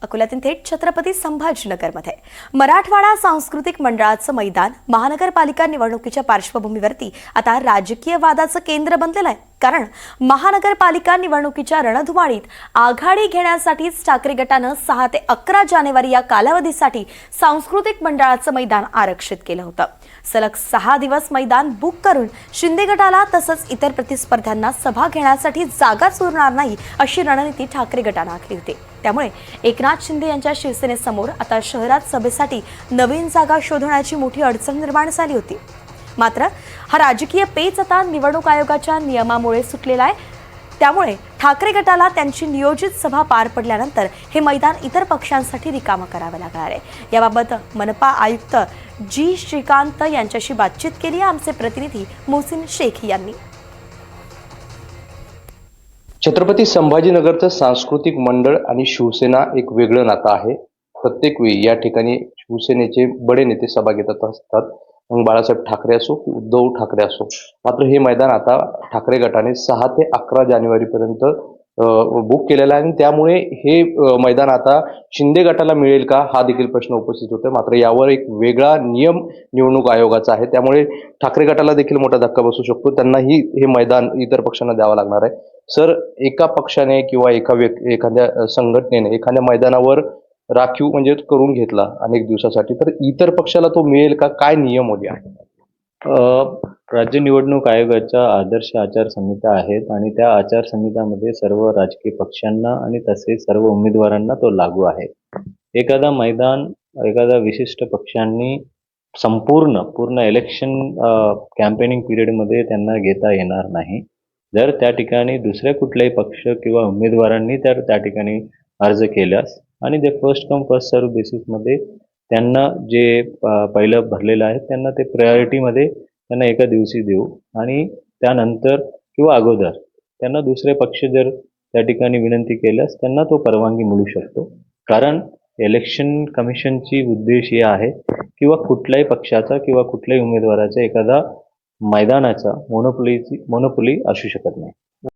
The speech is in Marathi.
अकोल्यातील थेट छत्रपती संभाजीनगरमध्ये मराठवाडा सांस्कृतिक मंडळाचं मैदान महानगरपालिका निवडणुकीच्या पार्श्वभूमीवरती आता राजकीय वादाचं केंद्र बनलेलं आहे। कारण महानगरपालिका निवडणुकीच्या रणधुमाळीत आघाडी घेण्यासाठीच ठाकरे गटानं 6 ते 11 जानेवारी या कालावधीसाठी सांस्कृतिक मंडळाचं मैदान आरक्षित केलं होतं। सलग 6 दिवस मैदान बुक करून शिंदे गटाला तसंच इतर प्रतिस्पर्ध्यांना सभा घेण्यासाठी जागाच उरणार नाही अशी रणनीती ठाकरे गटानं आखली होती। त्यामुळे एकनाथ शिंदे यांच्या शिवसेनेसमोर आता शहरात सभेसाठी नवीन जागा शोधण्याची मोठी अडचण निर्माण झाली होती। मात्र हा राजकीय पेच आता निवडणूक आयोगाच्या नियमामुळे सुटलेला आहे। त्यामुळे ठाकरे गटाला त्यांची नियोजित सभा पार पडल्यानंतर हे मैदान इतर पक्षांसाठी रिकामं करावं लागणार आहे। याबाबत मनपा आयुक्त जी श्रीकांत यांच्याशी बातचीत केली आमचे प्रतिनिधी मोहसिन शेख यांनी। छत्रपती संभाजीनगरचं सांस्कृतिक मंडळ आणि शिवसेना एक वेगळं नातं आहे। प्रत्येक वेळी या ठिकाणी शिवसेनेचे बडे नेते सभा घेत असतात, मग बाळासाहेब ठाकरे असो की उद्धव ठाकरे असो। मात्र हे मैदान आता ठाकरे गटाने 6 ते 11 जानेवारीपर्यंत बुक केलेलं आहे आणि त्यामुळे हे मैदान आता शिंदे गटाला मिळेल का हा देखील प्रश्न उपस्थित होतोय। मात्र यावर एक वेगळा नियम निवडणूक आयोगाचा आहे, त्यामुळे ठाकरे गटाला देखील मोठा धक्का बसू शकतो। त्यांनाही हे मैदान इतर पक्षांना द्यावं लागणार आहे। सर, एका पक्षाने किंवा एखाद्या संघटनेने एखाद्या मैदानावर राखीव म्हणजे करून घेतला अनेक दिवसासाठी, तर इतर पक्षाला तो मिळेल का? काय नियम वगैरे आहे? राज्य निवडणूक आयोगाच्या आदर्श आचारसंहिता आहेत आणि त्या आचारसंहितामध्ये सर्व राजकीय पक्षांना आणि तसेच सर्व उमेदवारांना तो लागू आहे। एखादा मैदान एखादा विशिष्ट पक्षांनी पूर्ण इलेक्शन कॅम्पेनिंग पिरियडमध्ये त्यांना घेता येणार नाही। जर त्या ठिकाणी दुसऱ्या कुठलाही पक्ष किंवा उमेदवारांनी त्या ठिकाणी अर्ज केल्यास आणि जे फर्स्ट कम फर्स्ट सर्व बेसिसमध्ये त्यांना जे पहिलं भरलेलं आहे त्यांना ते प्रायोरिटीमध्ये त्यांना एका दिवशी देऊ आणि त्यानंतर किंवा अगोदर त्यांना दुसरे पक्ष जर त्या ठिकाणी विनंती केल्यास त्यांना तो परवानगी मिळू शकतो। कारण इलेक्शन कमिशनची उद्देश हे आहे किंवा कुठल्याही पक्षाचा किंवा कुठल्याही उमेदवाराचा एखादा मैदानाचा मोनोपोली असू शकत नाही।